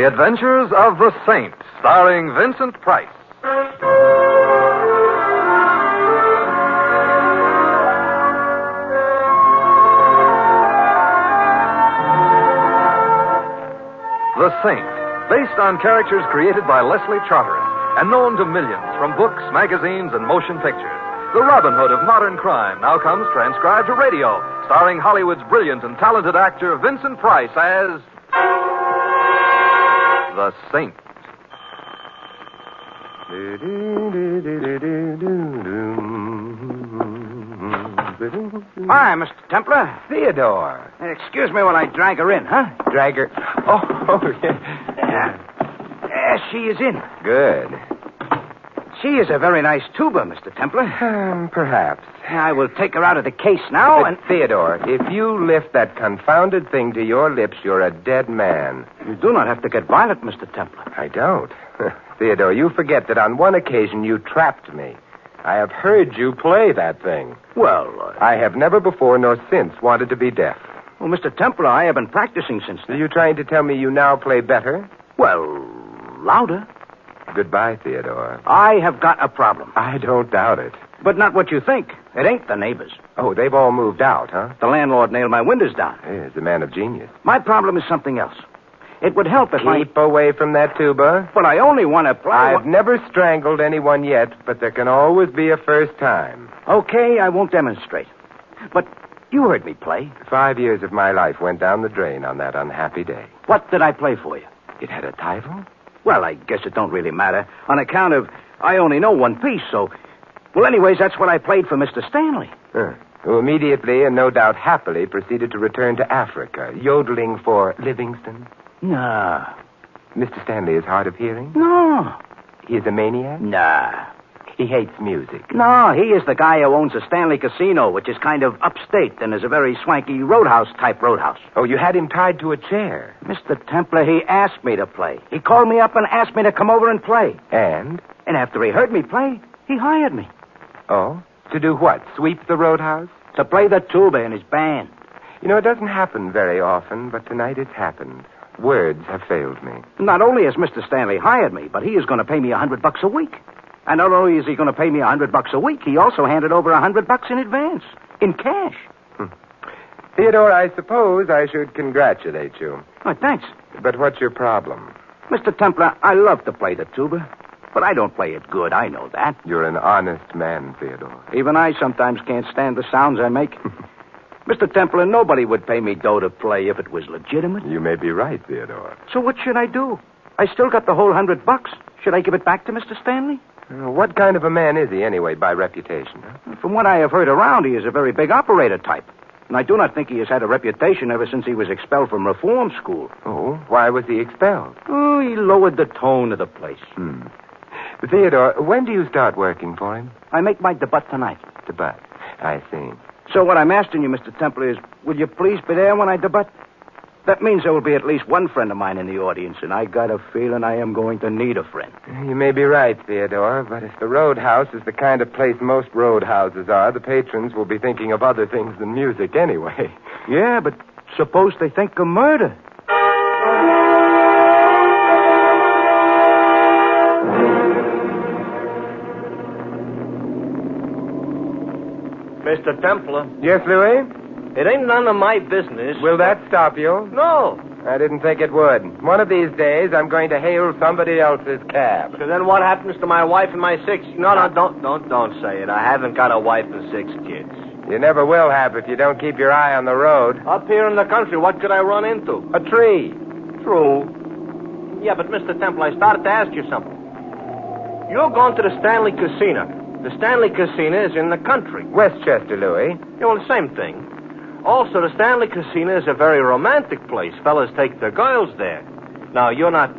The Adventures of the Saint, starring Vincent Price. The Saint, based on characters created by Leslie Charteris and known to millions from books, magazines, and motion pictures. The Robin Hood of modern crime now comes transcribed to radio, starring Hollywood's brilliant and talented actor Vincent Price as The Saint. Hi, Mr. Templar. Theodore. Excuse me while I drag her in, huh? Drag her. Oh, yeah. She is in. Good. She is a very nice tuba, Mr. Templar. Perhaps. I will take her out of the case now and... Theodore, if you lift that confounded thing to your lips, you're a dead man. You do not have to get violent, Mr. Templar. I don't. Theodore, you forget that on one occasion you trapped me. I have heard you play that thing. Well, I have never before nor since wanted to be deaf. Well, Mr. Templar, I have been practicing since then. Are you trying to tell me you now play better? Well, louder. Goodbye, Theodore. I have got a problem. I don't doubt it. But not what you think. It ain't the neighbors. Oh, they've all moved out, huh? The landlord nailed my windows down. He's a man of genius. My problem is something else. It would help if Keep away from that tuba. But I only want to play... I've never strangled anyone yet, but there can always be a first time. Okay, I won't demonstrate. But you heard me play. 5 years of my life went down the drain on that unhappy day. What did I play for you? It had a title? Well, I guess it don't really matter. On account of I only know one piece, so... Well, anyways, that's what I played for Mr. Stanley. Who immediately and no doubt happily proceeded to return to Africa, yodeling for Livingston. Nah. Mr. Stanley is hard of hearing? No. He is a maniac? Nah. He hates music. No, he is the guy who owns a Stanley Casino, which is kind of upstate and is a very swanky roadhouse-type roadhouse. Oh, you had him tied to a chair. Mr. Templar, he asked me to play. He called me up and asked me to come over and play. And? And after he heard me play, he hired me. Oh? To do what? Sweep the roadhouse? To play the tuba in his band. You know, it doesn't happen very often, but tonight it's happened. Words have failed me. Not only has Mr. Stanley hired me, but he is going to pay me $100 a week. And not only is he going to pay me $100 a week, he also handed over $100 in advance, in cash. Theodore, I suppose I should congratulate you. Oh, thanks. But what's your problem? Mr. Templar, I love to play the tuba, but I don't play it good. I know that. You're an honest man, Theodore. Even I sometimes can't stand the sounds I make. Mr. Templar, nobody would pay me dough to play if it was legitimate. You may be right, Theodore. So what should I do? I still got the whole $100. Should I give it back to Mr. Stanley? What kind of a man is he, anyway, by reputation? Huh? From what I have heard around, he is a very big operator type. And I do not think he has had a reputation ever since he was expelled from reform school. Oh, why was he expelled? Oh, he lowered the tone of the place. Theodore, when do you start working for him? I make my debut tonight. Debut. I see. So what I'm asking you, Mr. Templar, is will you please be there when I debut? That means there will be at least one friend of mine in the audience, and I got a feeling I am going to need a friend. You may be right, Theodore, but if the roadhouse is the kind of place most roadhouses are, the patrons will be thinking of other things than music anyway. Yeah, but suppose they think of murder. Mr. Templar. Yes, Louis? It ain't none of my business. Will that stop you? No. I didn't think it would. One of these days, I'm going to hail somebody else's cab. So then what happens to my wife and my 6... No, don't say it. I haven't got a wife and 6 kids. You never will have if you don't keep your eye on the road. Up here in the country, what could I run into? A tree. True. Yeah, but Mr. Templar, I started to ask you something. You're going to the Stanley Casino. The Stanley Casino is in the country. Westchester, Louis. Yeah, well, the same thing. Also, the Stanley Casino is a very romantic place. Fellas take their girls there. Now, you're not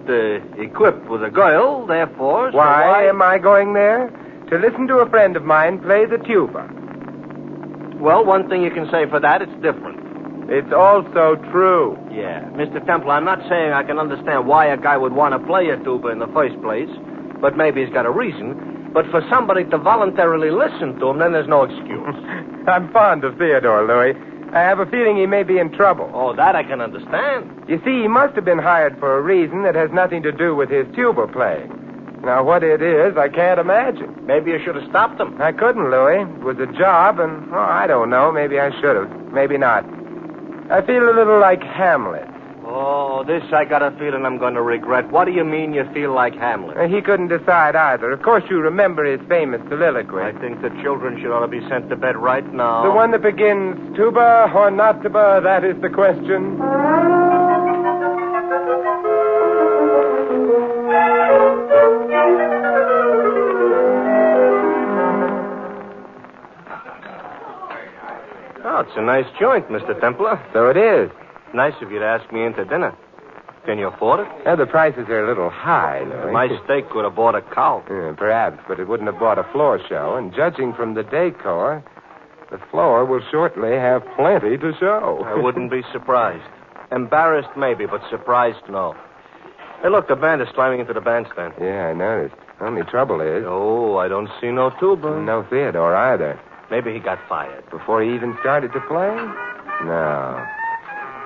equipped with a girl, therefore... Why am I going there? To listen to a friend of mine play the tuba. Well, one thing you can say for that, it's different. It's also true. Yeah. Mr. Templar, I'm not saying I can understand why a guy would want to play a tuba in the first place, but maybe he's got a reason. But for somebody to voluntarily listen to him, then there's no excuse. I'm fond of Theodore, Louis. I have a feeling he may be in trouble. Oh, that I can understand. You see, he must have been hired for a reason that has nothing to do with his tuba playing. Now, what it is, I can't imagine. Maybe you should have stopped him. I couldn't, Louis. It was a job, and, I don't know. Maybe I should have. Maybe not. I feel a little like Hamlet. Oh, this I got a feeling I'm going to regret. What do you mean you feel like Hamlet? He couldn't decide either. Of course, you remember his famous soliloquy. I think the children should ought to be sent to bed right now. The one that begins, tuba or not tuba, that is the question. Oh, it's a nice joint, Mr. Templar. So it is. Nice of you to ask me into dinner. Can you afford it? The prices are a little high, Louis. My steak would have bought a cow. Perhaps, but it wouldn't have bought a floor show. And judging from the decor, the floor will shortly have plenty to show. I wouldn't be surprised. Embarrassed, maybe, but surprised, no. Hey, look, the band is climbing into the bandstand. Yeah, I noticed. Only trouble is... Oh, I don't see no tuba. No Theodore either. Maybe he got fired. Before he even started to play? No.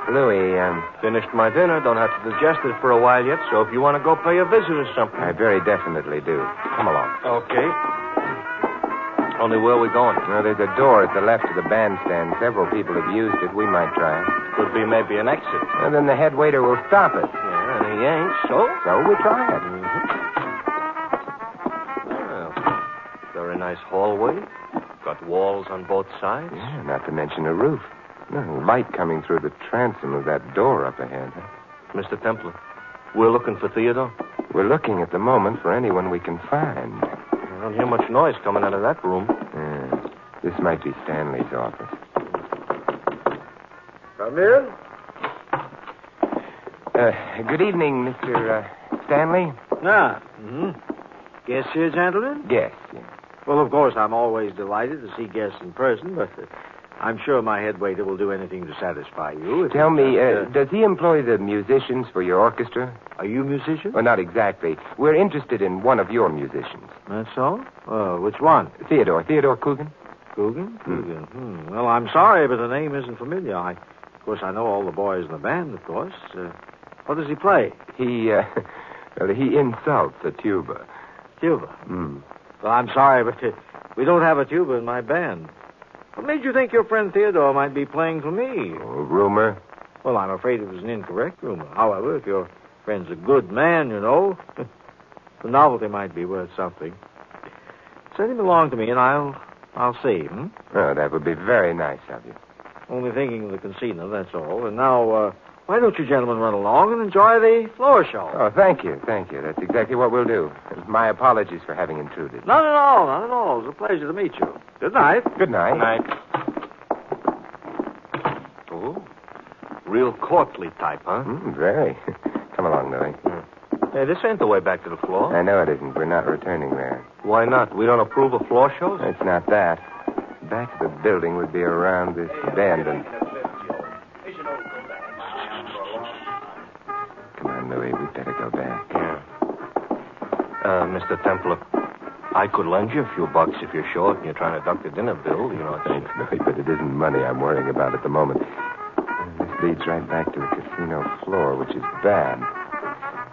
Louis, Finished my dinner. Don't have to digest it for a while yet, so if you want to go pay a visit or something. I very definitely do. Come along. Okay. Only where are we going? Well, there's a door at the left of the bandstand. Several people have used it. We might try it. Could be maybe an exit. And then the head waiter will stop us. Yeah, and he ain't, so? So we try it. Well, very nice hallway. Got walls on both sides. Yeah, not to mention a roof. No, light coming through the transom of that door up ahead. Mr. Templar, we're looking for Theodore. We're looking at the moment for anyone we can find. I don't hear much noise coming out of that room. This might be Stanley's office. Come in. Good evening, Mr. Stanley. Guests here, gentlemen? Yes. Yeah. Well, of course, I'm always delighted to see guests in person, but I'm sure my head waiter will do anything to satisfy you. Tell me, does he employ the musicians for your orchestra? Are you musicians? Well, not exactly. We're interested in one of your musicians. That's all? Which one? Theodore Coogan. Coogan? Coogan. Well, I'm sorry, but the name isn't familiar. Of course, I know all the boys in the band, of course. What does he play? He insults a tuba. Tuba? Well, I'm sorry, but we don't have a tuba in my band. What made you think your friend Theodore might be playing for me? Oh, rumor? Well, I'm afraid it was an incorrect rumor. However, if your friend's a good man, you know, the novelty might be worth something. Send him along to me, and I'll see him. Oh, that would be very nice of you. Only thinking of the casino, that's all. And now, why don't you gentlemen run along and enjoy the floor show? Oh, thank you. That's exactly what we'll do. My apologies for having intruded. Not at all. It was a pleasure to meet you. Good night. Good night. Good night. Oh, real courtly type, huh? Very. Come along, Louis. Hey, this ain't the way back to the floor. I know it isn't. We're not returning there. Why not? We don't approve of floor shows? It's not that. Back of the building would be around this bend and... Come on, Louis. We'd better go back. Yeah. Mr. Templar, I could lend you a few bucks if you're short and you're trying to duck the dinner bill. You know, Thanks, Louis, but it isn't money I'm worrying about at the moment. This leads right back to the casino floor, which is bad.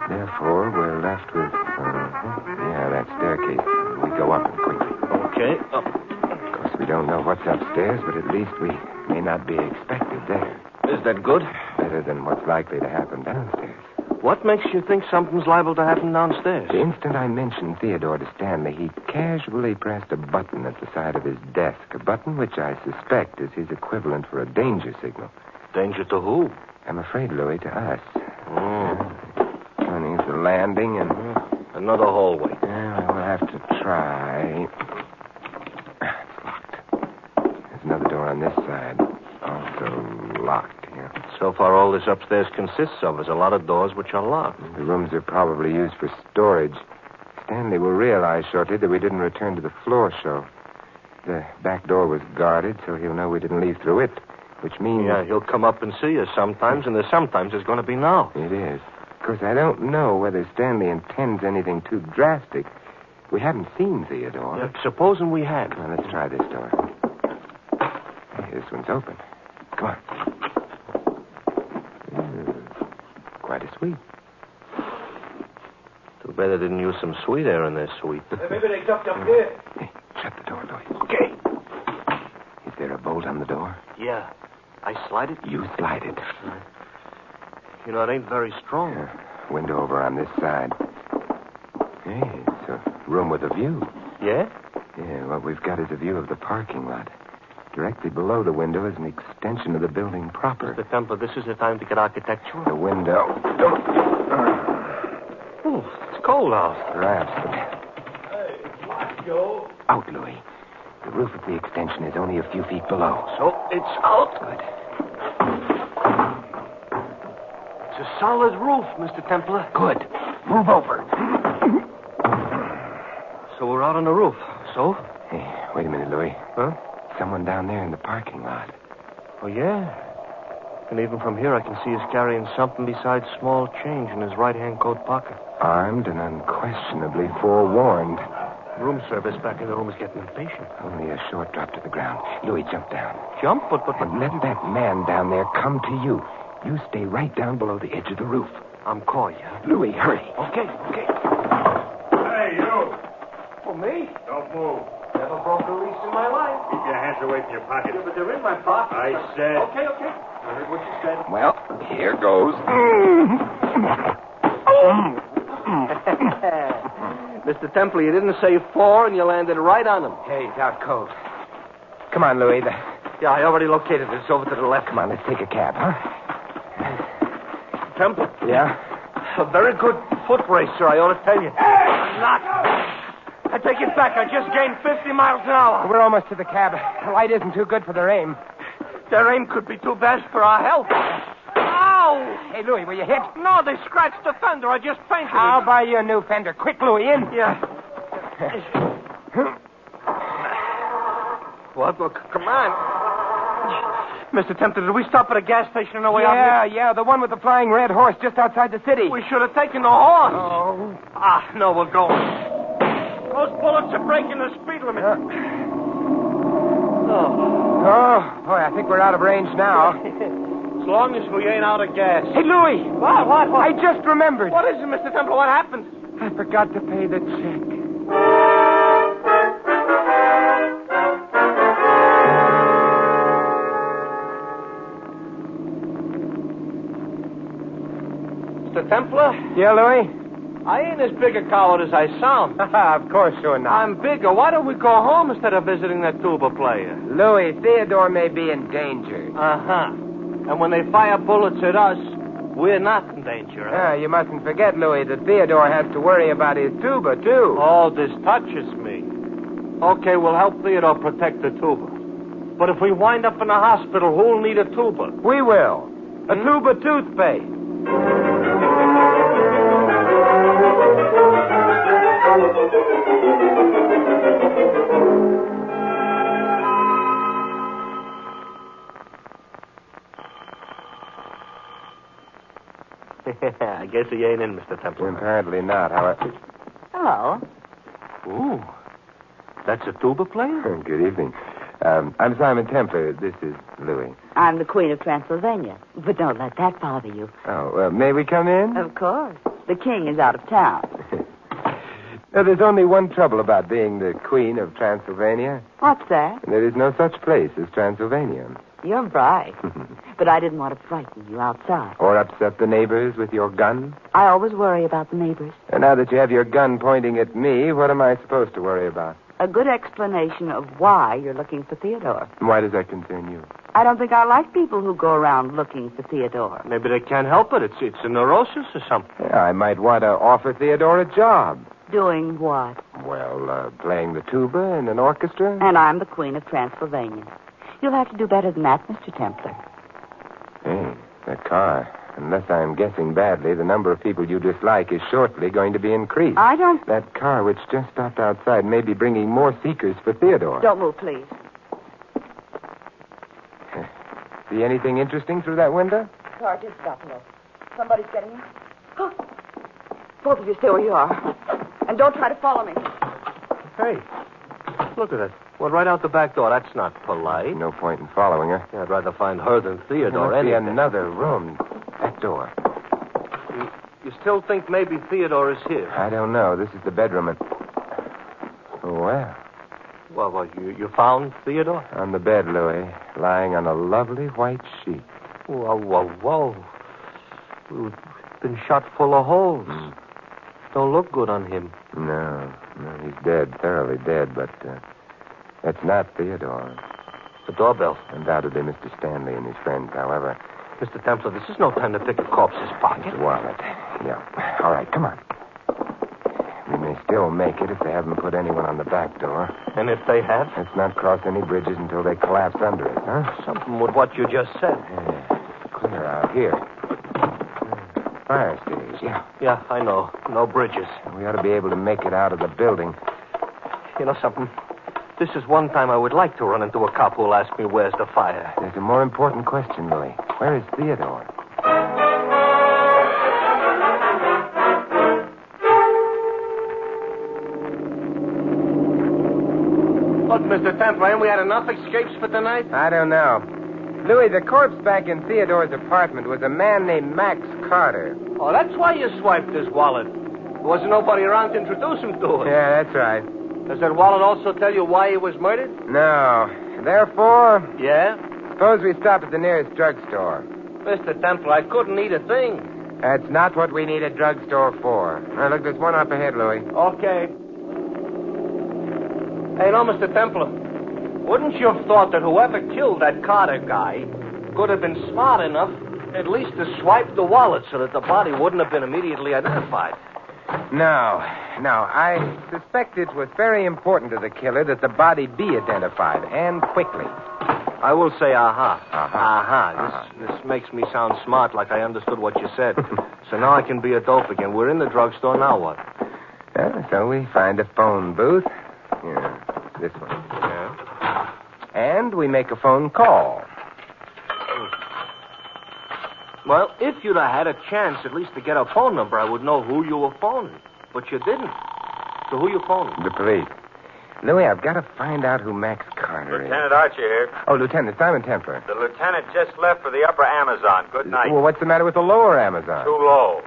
Therefore, we're left with... that staircase. We go up it quickly. Okay, up. Of course, we don't know what's upstairs, but at least we may not be expected there. Is that good? Better than what's likely to happen downstairs. What makes you think something's liable to happen downstairs? The instant I mentioned Theodore to Stanley, he casually pressed a button at the side of his desk, a button which I suspect is his equivalent for a danger signal. Danger to who? I'm afraid, Louis, to us. Oh. It's a landing and... Another hallway. Yeah, we'll have to try. It's locked. There's another door on this side. Also locked. So far, all this upstairs consists of is a lot of doors which are locked. The rooms are probably used for storage. Stanley will realize shortly that we didn't return to the floor show. The back door was guarded, so he'll know we didn't leave through it, which means... Yeah, he'll come up and see us sometimes, and there's sometimes it's going to be now. It is. Of course, I don't know whether Stanley intends anything too drastic. We haven't seen Theodore. Yeah, supposing we had. Well, let's try this door. Hey, this one's open. Come on. Quite a suite. Too bad they didn't use some sweet air in their suite. Maybe they ducked up here. Hey, shut the door, Louis. Okay. Is there a bolt on the door? Yeah. I slide it? You slide it. You know, it ain't very strong. Window over on this side. Hey, it's a room with a view. Yeah? Yeah, what we've got is a view of the parking lot. Directly below the window is an extension of the building proper. Mr. Temple, this is the time to get architectural. The window. Oh, it's cold out. Perhaps, but... Hey, watch, Joe. Out, Louis. The roof of the extension is only a few feet below. So it's out. Good. It's a solid roof, Mr. Templar. Good. Move over. So we're out on the roof. So? Hey, wait a minute, Louis. Huh? Someone down there in the parking lot. Oh, yeah. And even from here, I can see he's carrying something besides small change in his right-hand coat pocket. Armed and unquestionably forewarned. Room service back in the room is getting impatient. Only a short drop to the ground. Louis, jump down. Jump? But... And let that man down there come to you. You stay right down below the edge of the roof. I'm coy, yeah? Louis, hurry. Okay. Hey, you. For me? Don't move. Never broke a lease in my life. Keep your hands away from your pocket. Yeah, but they're in my pocket. I said... Okay. I heard what you said. Well, here goes. Mr. Temple, you didn't say 4, and you landed right on him. Hey, it's out cold. Come on, Louis. Yeah, I already located it. It's over to the left. Come on, let's take a cab, huh? Temple. Yeah? A very good foot racer, I ought to tell you. Not. I take it back. I just gained 50 miles an hour. We're almost to the cab. The light isn't too good for their aim. Their aim could be too bad for our health. Ow! Hey, Louis, were you hit? No, they scratched the fender. I just painted I'll it. buy you a new fender. Quick, Louis, in. Yeah. What? Look, come on. Mr. Tempter, did we stop at a gas station on the way out here? Yeah, the one with the flying red horse just outside the city. We should have taken the horse. Oh. No, we're going. Those bullets are breaking the speed limit. Oh, boy, I think we're out of range now. As long as we ain't out of gas. Hey, Louis. What? I just remembered. What is it, Mr. Temple? What happened? I forgot to pay the check. Mr. Templar? Yeah, Louis? I ain't as big a coward as I sound. Of course you're not. I'm bigger. Why don't we go home instead of visiting that tuba player? Louis, Theodore may be in danger. Uh-huh. And when they fire bullets at us, we're not in danger, huh? You mustn't forget, Louis, that Theodore has to worry about his tuba, too. Oh, this touches me. Okay, we'll help Theodore protect the tuba. But if we wind up in a hospital, who'll need a tuba? We will. A tuba toothpaste. I guess he ain't in, Mr. Temple. Apparently not, however. Hello. Ooh. That's a tuba player? Good evening. I'm Simon Templar. This is Louis. I'm the Queen of Transylvania. But don't let that bother you. Oh, may we come in? Of course. The king is out of town. Now, there's only one trouble about being the Queen of Transylvania. What's that? There is no such place as Transylvania. You're bright. But I didn't want to frighten you outside. Or upset the neighbors with your gun. I always worry about the neighbors. And now that you have your gun pointing at me, what am I supposed to worry about? A good explanation of why you're looking for Theodore. Why does that concern you? I don't think I like people who go around looking for Theodore. Maybe they can't help it. It's a neurosis or something. Yeah, I might want to offer Theodore a job. Doing what? Well, playing the tuba in an orchestra. And I'm the Queen of Transylvania. You'll have to do better than that, Mr. Templar. Hey, that car. Unless I'm guessing badly, the number of people you dislike is shortly going to be increased. I don't... That car which just stopped outside may be bringing more seekers for Theodore. Don't move, please. See anything interesting through that window? The car did stop, look. Somebody's getting in. Oh. Both of you stay where you are. And don't try to follow me. Hey, look at that. Well, right out the back door. That's not polite. No point in following her. Yeah, I'd rather find her than Theodore. There must be anything. another room. That door. You still think maybe Theodore is here? I don't know. This is the bedroom. And... Well, Well, you found Theodore? on the bed, Louis, lying on a lovely white sheet. Whoa. We've been shot full of holes. Don't look good on him. No, he's dead, thoroughly dead, but that's not Theodore. The doorbell. Undoubtedly Mr. Stanley and his friends, however. Mr. Templar, this is no time to pick a corpse's pocket. The wallet. Yeah. All right, come on. We may still make it if they haven't put anyone on the back door. And if they have? Let's not cross any bridges until they collapse under us, huh? Something with what you just said. Clear out here. Fire stage, yeah. Yeah, I know. No bridges. We ought to be able to make it out of the building. You know something? This is one time I would like to run into a cop who'll ask me where's the fire. There's a more important question, Louis. Where is Theodore? Look, Mr. Templar, ain't we had enough escapes for tonight? I don't know. Louis, the corpse back in Theodore's apartment was a man named Max Carter. Oh, that's why you swiped his wallet. There wasn't nobody around to introduce him to it. Yeah, that's right. Does that wallet also tell you why he was murdered? No. Therefore, Yeah? suppose we stop at the nearest drugstore. Mr. Templar, I couldn't eat a thing. That's not what we need a drugstore for. Now, look, there's one up ahead, Louis. Okay. Hey, no, Mr. Templar. Wouldn't you have thought that whoever killed that Carter guy could have been smart enough at least to swipe the wallet so that the body wouldn't have been immediately identified? No. I suspect it was very important to the killer that the body be identified, and quickly. I will say aha. Aha. This makes me sound smart, like I understood what you said. So now I can be a dope again. We're in the drugstore, now what? So we find a phone booth. Yeah, this one. Yeah. And we make a phone call. Well, if you'd have had a chance at least to get a phone number, I would know who you were phoning. But you didn't. So who you phoning? The police. Louis, I've got to find out who Max Carter is. Lieutenant Archer here. Oh, Lieutenant Simon Templar. The lieutenant just left for the upper Amazon. Good night. Well, what's the matter with the lower Amazon? Too low.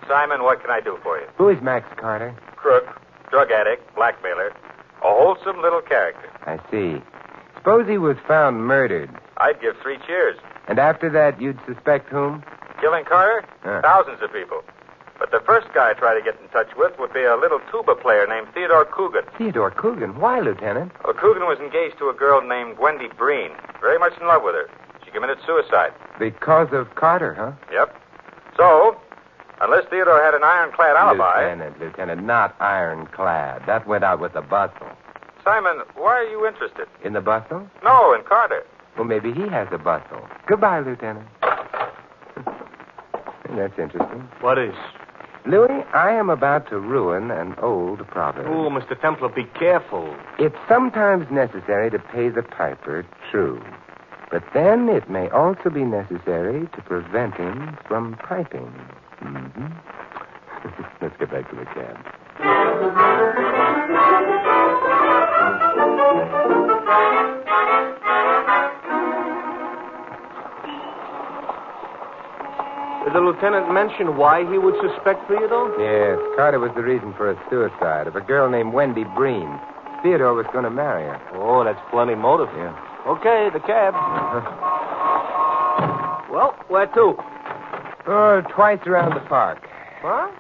Simon, what can I do for you? Who is Max Carter? Crook, drug addict, blackmailer. A wholesome little character. I see. Suppose he was found murdered. I'd give 3 cheers. And after that, you'd suspect whom? Killing Carter? Huh. Thousands of people. But the first guy I'd try to get in touch with would be a little tuba player named Theodore Coogan. Theodore Coogan? Why, Lieutenant? Well, Coogan was engaged to a girl named Wendy Breen. Very much in love with her. She committed suicide. Because of Carter, huh? Yep. So, unless Theodore had an ironclad alibi... Lieutenant, not ironclad. That went out with the bustle. Simon, why are you interested? In the bustle? No, in Carter. Well, maybe he has a bustle. Goodbye, Lieutenant. That's interesting. What is? Louis, I am about to ruin an old proverb. Oh, Mr. Templar, be careful. It's sometimes necessary to pay the piper, true. But then it may also be necessary to prevent him from piping. Mm-hmm. Let's get back to the cab. Did the lieutenant mention why he would suspect Theodore? Yes, Carter was the reason for a suicide of a girl named Wendy Breen. Theodore was going to marry her. Oh, that's plenty motive. Yeah. Okay, the cab. Well, where to? Oh, twice around the park. Huh?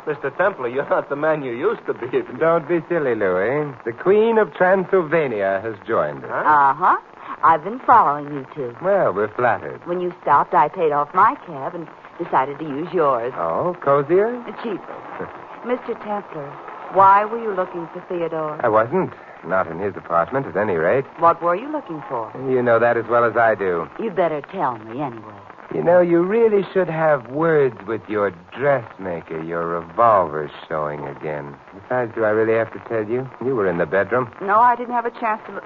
Mr. Templar, you're not the man you used to be. Don't be silly, Louis. The Queen of Transylvania has joined us. Uh-huh. I've been following you two. Well, we're flattered. When you stopped, I paid off my cab and decided to use yours. Oh, cozier? Cheaper. Mr. Templar, why were you looking for Theodore? I wasn't. Not in his apartment, at any rate. What were you looking for? You know that as well as I do. You'd better tell me anyway. You know, you really should have words with your dressmaker. Your revolver's showing again. Besides, do I really have to tell you? You were in the bedroom. No, I didn't have a chance to look.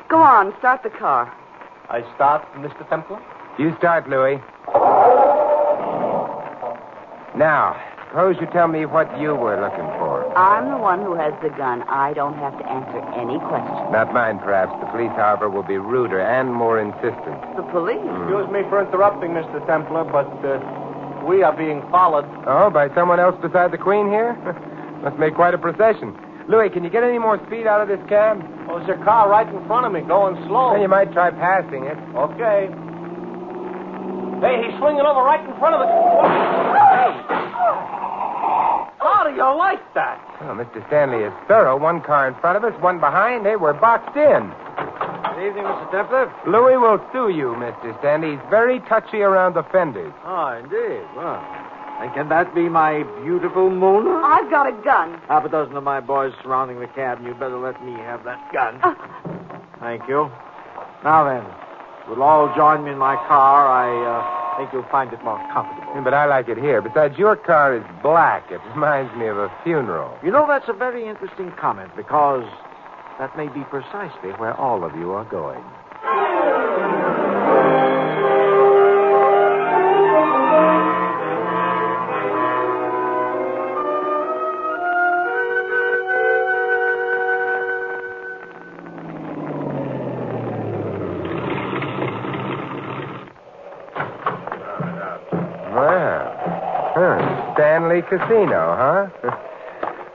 Go on, start the car. I start, Mr. Templar? You start, Louis. Now, suppose you tell me what you were looking for. I'm the one who has the gun. I don't have to answer any questions. Not mine, perhaps. The police, however, will be ruder and more insistent. The police? Excuse me for interrupting, Mr. Templar, but we are being followed. Oh, by someone else beside the Queen here? Must make quite a procession. Louis, can you get any more speed out of this cab? Well, there's a car right in front of me going slow. Well, you might try passing it. Okay. Hey, he's swinging over right in front of us. Hey. How do you like that? Oh, Mr. Stanley is thorough. One car in front of us, one behind. Hey, we're boxed in. Good evening, Mr. Templar. Louis will sue you, Mr. Stanley. He's very touchy around the fenders. Oh, indeed. Well, and can that be my beautiful Mona? I've got a gun. Half a dozen of my boys surrounding the cab, and you better let me have that gun. Thank you. Now then, you'll all join me in my car. I think you'll find it more comfortable. But I like it here. Besides, your car is black. It reminds me of a funeral. You know, that's a very interesting comment, because that may be precisely where all of you are going. Stanley Casino, huh?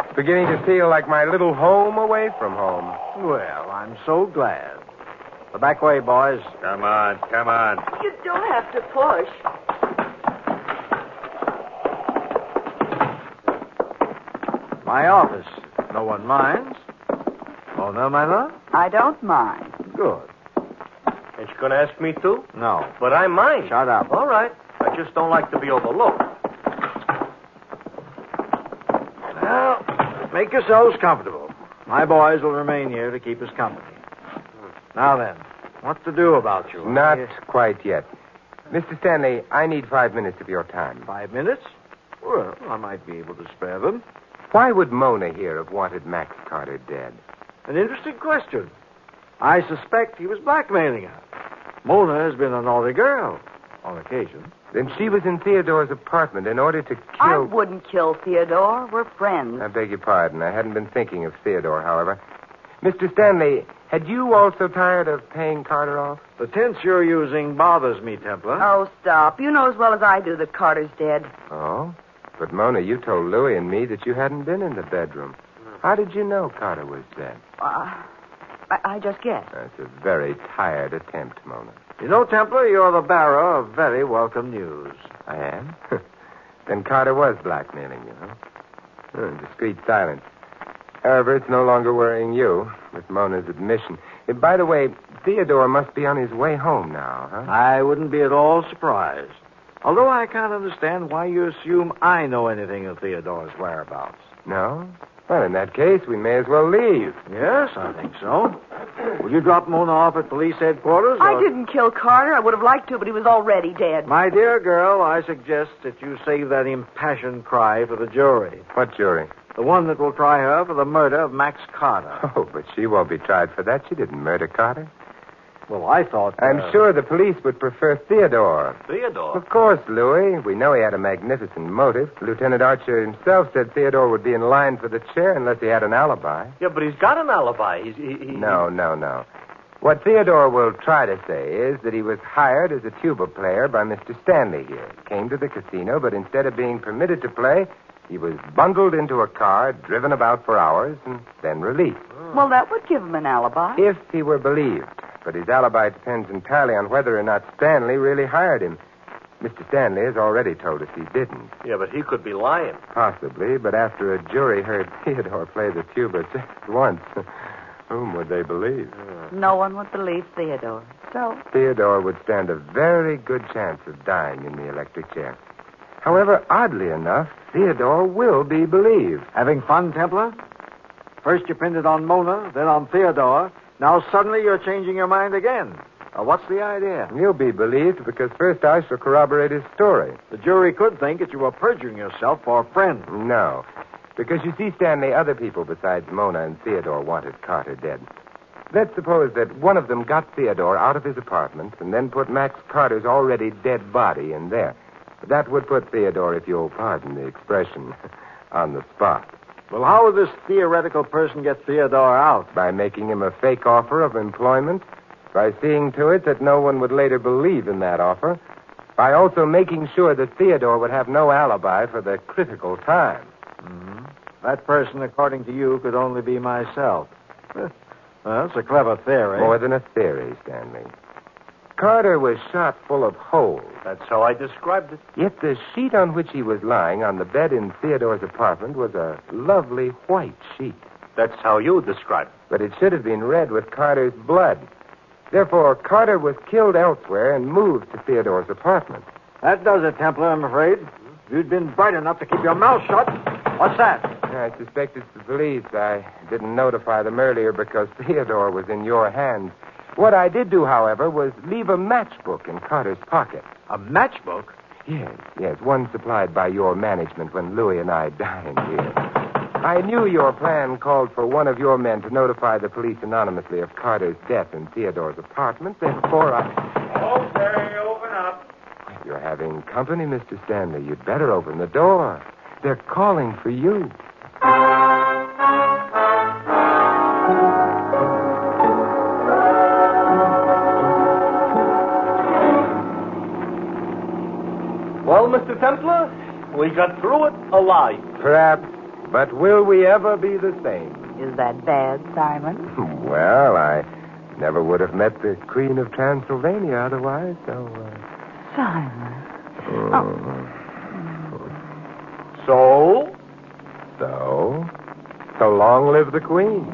It's beginning to feel like my little home away from home. Well, I'm so glad. The back way, boys. Come on, come on. You don't have to push. My office. No one minds. Oh, no, my love? I don't mind. Good. Ain't you going to ask me to? No. But I mind. Shut up. All right. I just don't like to be overlooked. Now, make yourselves comfortable. My boys will remain here to keep us company. Now then, what to do about you? Not quite yet. Mr. Stanley, I need 5 minutes of your time. 5 minutes? Well, I might be able to spare them. Why would Mona here have wanted Max Carter dead? An interesting question. I suspect he was blackmailing her. Mona has been a naughty girl, on occasion. Then she was in Theodore's apartment in order to kill... I wouldn't kill Theodore. We're friends. I beg your pardon. I hadn't been thinking of Theodore, however. Mr. Stanley, had you also tired of paying Carter off? The tense you're using bothers me, Templar. Oh, stop. You know as well as I do that Carter's dead. Oh? But, Mona, you told Louis and me that you hadn't been in the bedroom. How did you know Carter was dead? I just guessed. That's a very tired attempt, Mona. You know, Templar, you're the bearer of very welcome news. I am? Then Carter was blackmailing you, huh? Discreet silence. However, it's no longer worrying you, with Mona's admission. By the way, Theodore must be on his way home now, huh? I wouldn't be at all surprised. Although I can't understand why you assume I know anything of Theodore's whereabouts. No? Well, in that case, we may as well leave. Yes, I think so. Will you drop Mona off at police headquarters? I didn't kill Carter. I would have liked to, but he was already dead. My dear girl, I suggest that you save that impassioned cry for the jury. What jury? The one that will try her for the murder of Max Carter. Oh, but she won't be tried for that. She didn't murder Carter. Well, I thought... I'm sure the police would prefer Theodore. Theodore? Of course, Louis. We know he had a magnificent motive. Lieutenant Archer himself said Theodore would be in line for the chair unless he had an alibi. Yeah, but he's got an alibi. No. What Theodore will try to say is that he was hired as a tuba player by Mr. Stanley here. Came to the casino, but instead of being permitted to play, he was bundled into a car, driven about for hours, and then released. Well, that would give him an alibi. If he were believed. But his alibi depends entirely on whether or not Stanley really hired him. Mr. Stanley has already told us he didn't. Yeah, but he could be lying. Possibly, but after a jury heard Theodore play the tuba just once, whom would they believe? No one would believe Theodore. So? Theodore would stand a very good chance of dying in the electric chair. However, oddly enough, Theodore will be believed. Having fun, Templar? First you pinned it on Mona, then on Theodore. Now suddenly you're changing your mind again. What's the idea? You'll be believed because first I shall corroborate his story. The jury could think that you were perjuring yourself for a friend. No. Because you see, Stanley, other people besides Mona and Theodore wanted Carter dead. Let's suppose that one of them got Theodore out of his apartment and then put Max Carter's already dead body in there. That would put Theodore, if you'll pardon the expression, on the spot. Well, how would this theoretical person get Theodore out? By making him a fake offer of employment, by seeing to it that no one would later believe in that offer, by also making sure that Theodore would have no alibi for the critical time. Mm-hmm. That person, according to you, could only be myself. Well, that's a clever theory. More than a theory, Stanley. Carter was shot full of holes. That's how I described it. Yet the sheet on which he was lying on the bed in Theodore's apartment was a lovely white sheet. That's how you described it. But it should have been red with Carter's blood. Therefore, Carter was killed elsewhere and moved to Theodore's apartment. That does it, Templar, I'm afraid. If you'd been bright enough to keep your mouth shut. What's that? I suspect it's the police. I didn't notify them earlier because Theodore was in your hands. What I did do, however, was leave a matchbook in Carter's pocket. A matchbook? Yes, one supplied by your management when Louis and I dined here. I knew your plan called for one of your men to notify the police anonymously of Carter's death in Theodore's apartment. Therefore, Okay, open up. You're having company, Mr. Stanley. You'd better open the door. They're calling for you. Well, Mr. Templar, we got through it alive. Perhaps, but will we ever be the same? Is that bad, Simon? Well, I never would have met the Queen of Transylvania otherwise, so... Simon. So? So long live the Queen.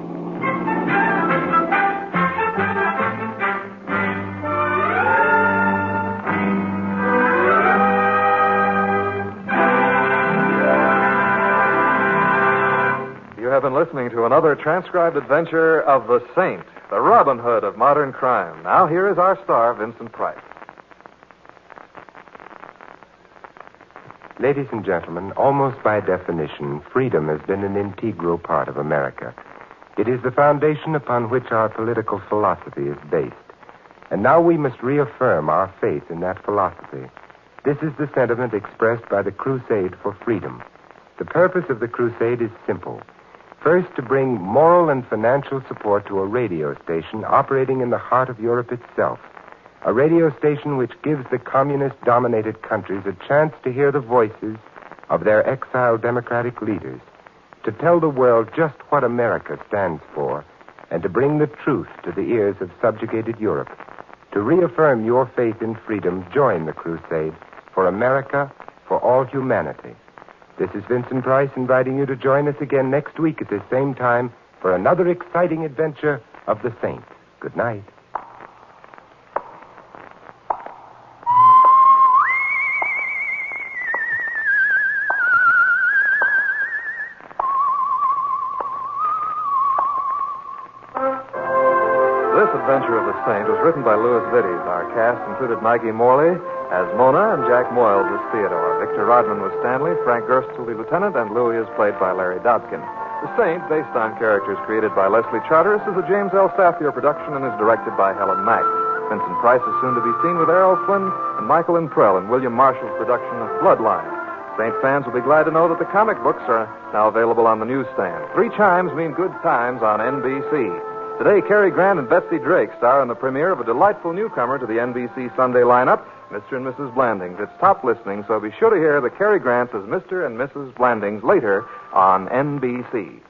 You have been listening to another transcribed adventure of the Saint, the Robin Hood of modern crime. Now here is our star, Vincent Price. Ladies and gentlemen, almost by definition, freedom has been an integral part of America. It is the foundation upon which our political philosophy is based. And now we must reaffirm our faith in that philosophy. This is the sentiment expressed by the Crusade for Freedom. The purpose of the crusade is simple. First, to bring moral and financial support to a radio station operating in the heart of Europe itself. A radio station which gives the communist-dominated countries a chance to hear the voices of their exiled democratic leaders, to tell the world just what America stands for, and to bring the truth to the ears of subjugated Europe. To reaffirm your faith in freedom, join the crusade for America, for all humanity. This is Vincent Price inviting you to join us again next week at this same time for another exciting adventure of the Saint. Good night. This adventure of the Saint was written by Louis Vittes. Our cast included Maggie Morley as Mona and Jack Moyles as Theodore. Victor Rodman was Stanley, Frank Gerstle the lieutenant, and Louis is played by Larry Dodkin. The Saint, based on characters created by Leslie Charteris, is a James L. Safier production and is directed by Helen Mack. Vincent Price is soon to be seen with Errol Flynn and Michael Imprell in William Marshall's production of Bloodline. Saint fans will be glad to know that the comic books are now available on the newsstand. 3 chimes mean good times on NBC. Today, Cary Grant and Betsy Drake star in the premiere of a delightful newcomer to the NBC Sunday lineup, Mr. and Mrs. Blandings. It's top listening, so be sure to hear the Cary Grants as Mr. and Mrs. Blandings later on NBC.